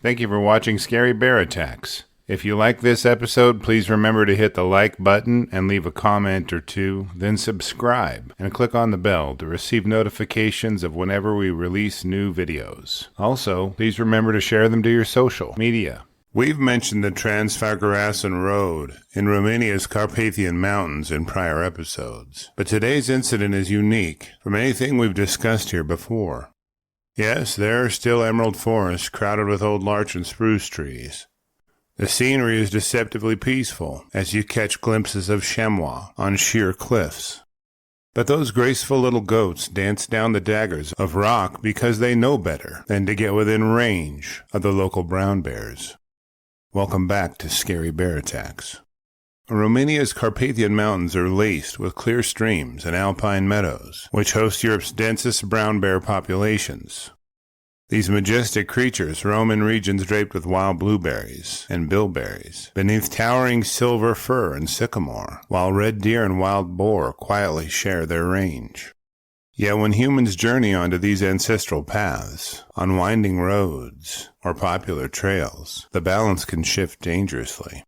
Thank you for watching Scary Bear Attacks. If you like this episode, please remember to hit the like button and leave a comment or two, then subscribe and click on the bell to receive notifications of whenever we release new videos. Also, please remember to share them to your social media. We've mentioned the Transfăgărașan Road in Romania's Carpathian Mountains in prior episodes, but today's incident is unique from anything we've discussed here before. Yes, there are still emerald forests crowded with old larch and spruce trees. The scenery is deceptively peaceful as you catch glimpses of chamois on sheer cliffs. But those graceful little goats dance down the daggers of rock because they know better than to get within range of the local brown bears. Welcome back to Scary Bear Attacks. Romania's Carpathian Mountains are laced with clear streams and alpine meadows, which host Europe's densest brown bear populations. These majestic creatures roam in regions draped with wild blueberries and bilberries, beneath towering silver fir and sycamore, while red deer and wild boar quietly share their range. Yet when humans journey onto these ancestral paths, on winding roads, or popular trails, the balance can shift dangerously.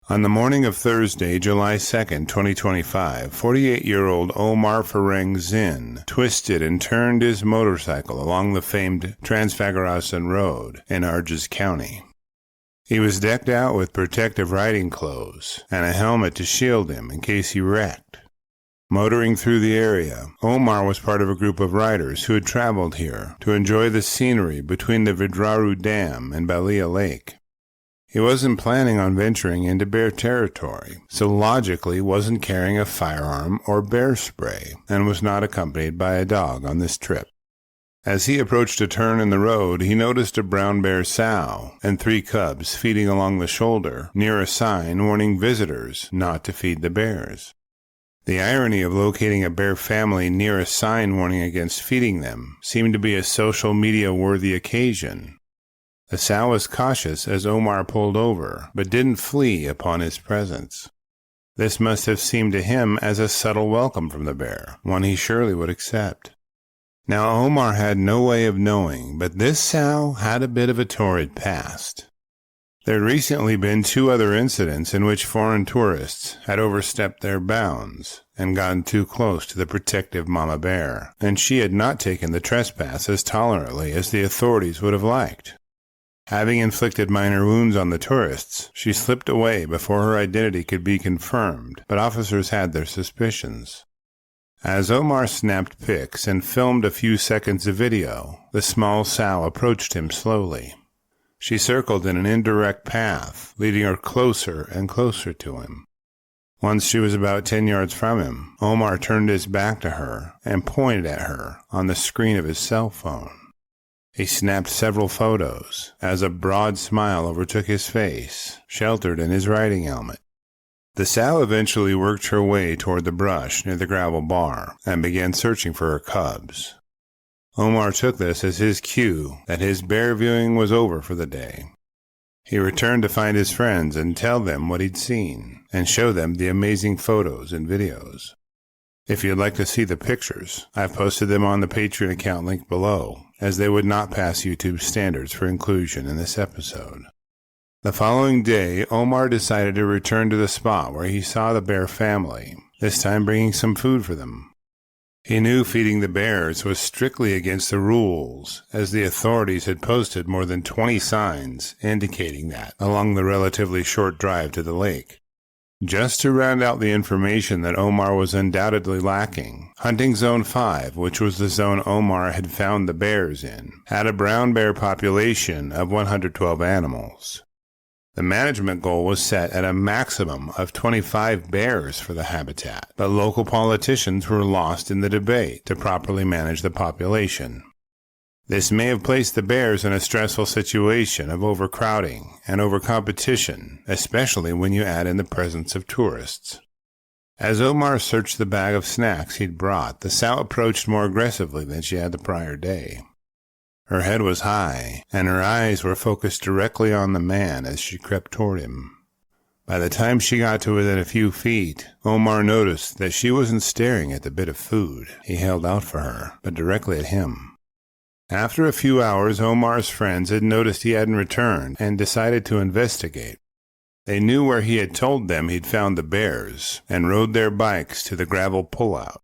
On the morning of Thursday, July 2nd, 2025, 48-year-old Omar Zin twisted and turned his motorcycle along the famed Transfăgărașan Road in Argeș County. He was decked out with protective riding clothes and a helmet to shield him in case he wrecked. Motoring through the area, Omar was part of a group of riders who had traveled here to enjoy the scenery between the Vidraru Dam and Balia Lake. He wasn't planning on venturing into bear territory, so logically wasn't carrying a firearm or bear spray, and was not accompanied by a dog on this trip. As he approached a turn in the road, he noticed a brown bear sow and 3 cubs feeding along the shoulder near a sign warning visitors not to feed the bears. The irony of locating a bear family near a sign warning against feeding them seemed to be a social media-worthy occasion. The sow was cautious as Omar pulled over, but didn't flee upon his presence. This must have seemed to him as a subtle welcome from the bear, one he surely would accept. Now Omar had no way of knowing, but this sow had a bit of a torrid past. There had recently been 2 other incidents in which foreign tourists had overstepped their bounds and gotten too close to the protective mama bear, and she had not taken the trespass as tolerantly as the authorities would have liked. Having inflicted minor wounds on the tourists, she slipped away before her identity could be confirmed, but officers had their suspicions. As Omar snapped pics and filmed a few seconds of video, the small sow approached him slowly. She circled in an indirect path, leading her closer and closer to him. Once she was about 10 yards from him, Omar turned his back to her and pointed at her on the screen of his cell phone. He snapped several photos as a broad smile overtook his face, sheltered in his riding helmet. The sow eventually worked her way toward the brush near the gravel bar and began searching for her cubs. Omar took this as his cue that his bear viewing was over for the day. He returned to find his friends and tell them what he'd seen, and show them the amazing photos and videos. If you'd like to see the pictures, I've posted them on the Patreon account link below, as they would not pass YouTube standards for inclusion in this episode. The following day, Omar decided to return to the spot where he saw the bear family, this time bringing some food for them. He knew feeding the bears was strictly against the rules, as the authorities had posted more than 20 signs indicating that along the relatively short drive to the lake. Just to round out the information that Omar was undoubtedly lacking, Hunting Zone 5, which was the zone Omar had found the bears in, had a brown bear population of 112 animals. The management goal was set at a maximum of 25 bears for the habitat, but local politicians were lost in the debate to properly manage the population. This may have placed the bears in a stressful situation of overcrowding and overcompetition, especially when you add in the presence of tourists. As Omar searched the bag of snacks he'd brought, the sow approached more aggressively than she had the prior day. Her head was high, and her eyes were focused directly on the man as she crept toward him. By the time she got to within a few feet, Omar noticed that she wasn't staring at the bit of food he held out for her, but directly at him. After a few hours, Omar's friends had noticed he hadn't returned and decided to investigate. They knew where he had told them he'd found the bears and rode their bikes to the gravel pullout.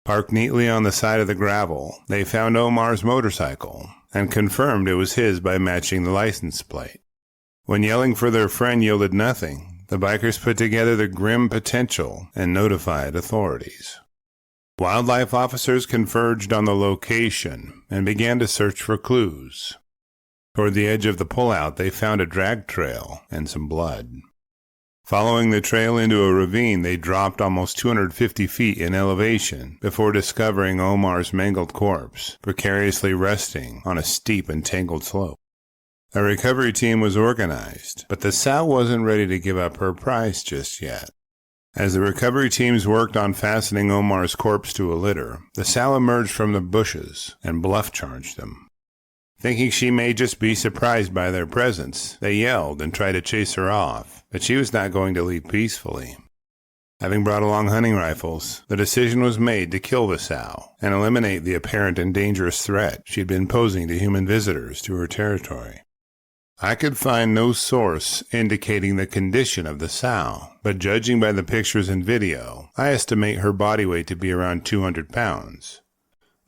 Parked neatly on the side of the gravel, they found Omar's motorcycle and confirmed it was his by matching the license plate. When yelling for their friend yielded nothing, the bikers put together the grim potential and notified authorities. Wildlife officers converged on the location and began to search for clues. Toward the edge of the pullout, they found a drag trail and some blood. Following the trail into a ravine, they dropped almost 250 feet in elevation before discovering Omar's mangled corpse, precariously resting on a steep and tangled slope. A recovery team was organized, but the sow wasn't ready to give up her prize just yet. As the recovery teams worked on fastening Omar's corpse to a litter, the sow emerged from the bushes and bluff charged them. Thinking she may just be surprised by their presence, they yelled and tried to chase her off, but she was not going to leave peacefully. Having brought along hunting rifles, the decision was made to kill the sow and eliminate the apparent and dangerous threat she'd been posing to human visitors to her territory. I could find no source indicating the condition of the sow, but judging by the pictures and video, I estimate her body weight to be around 200 pounds.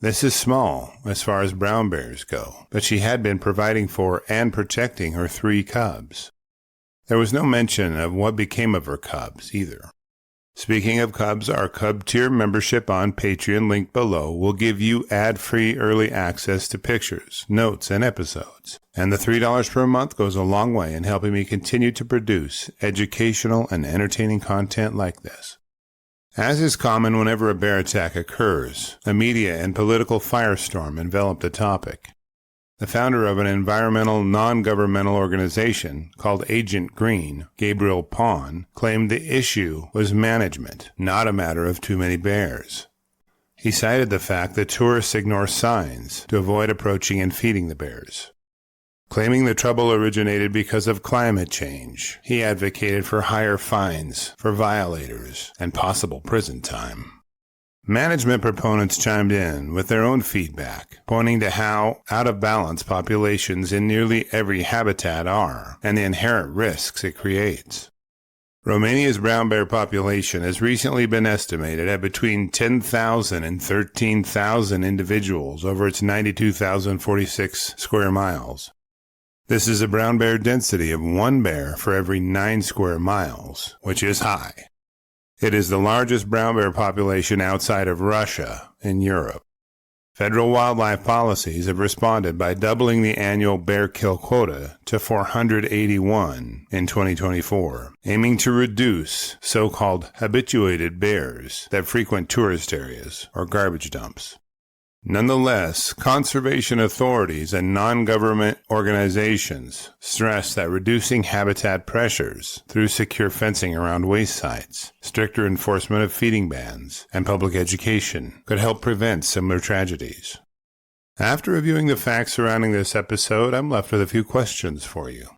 This is small as far as brown bears go, but she had been providing for and protecting her 3 cubs. There was no mention of what became of her cubs either. Speaking of cubs, our Cub Tier membership on Patreon, linked below, will give you ad-free early access to pictures, notes, and episodes. And the $3 per month goes a long way in helping me continue to produce educational and entertaining content like this. As is common whenever a bear attack occurs, a media and political firestorm enveloped the topic. The founder of an environmental non-governmental organization called Agent Green, Gabriel Pon, claimed the issue was management, not a matter of too many bears. He cited the fact that tourists ignore signs to avoid approaching and feeding the bears. Claiming the trouble originated because of climate change, he advocated for higher fines for violators and possible prison time. Management proponents chimed in with their own feedback, pointing to how out of balance populations in nearly every habitat are and the inherent risks it creates. Romania's brown bear population has recently been estimated at between 10,000 and 13,000 individuals over its 92,046 square miles. This is a brown bear density of 1 bear for every 9 square miles, which is high. It is the largest brown bear population outside of Russia in Europe. Federal wildlife policies have responded by doubling the annual bear kill quota to 481 in 2024, aiming to reduce so-called habituated bears that frequent tourist areas or garbage dumps. Nonetheless, conservation authorities and non-government organizations stress that reducing habitat pressures through secure fencing around waste sites, stricter enforcement of feeding bans, and public education could help prevent similar tragedies. After reviewing the facts surrounding this episode, I'm left with a few questions for you.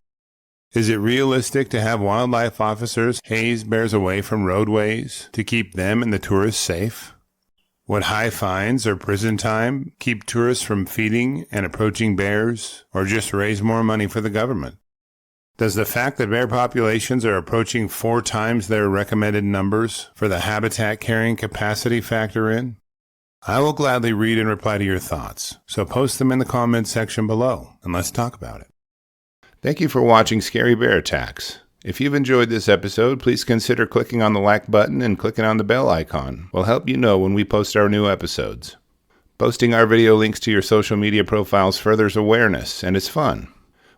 Is it realistic to have wildlife officers haze bears away from roadways to keep them and the tourists safe? Would high fines or prison time keep tourists from feeding and approaching bears, or just raise more money for the government? Does the fact that bear populations are approaching 4 times their recommended numbers for the habitat carrying capacity factor in? I will gladly read and reply to your thoughts, so post them in the comments section below, and let's talk about it. Thank you for watching Scary Bear Attacks. If you've enjoyed this episode, please consider clicking on the like button and clicking on the bell icon. We'll help you know when we post our new episodes. Posting our video links to your social media profiles furthers awareness, and it's fun.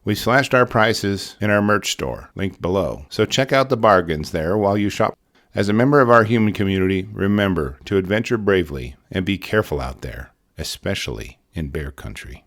We slashed our prices in our merch store, linked below, so check out the bargains there while you shop. As a member of our human community, remember to adventure bravely and be careful out there, especially in bear country.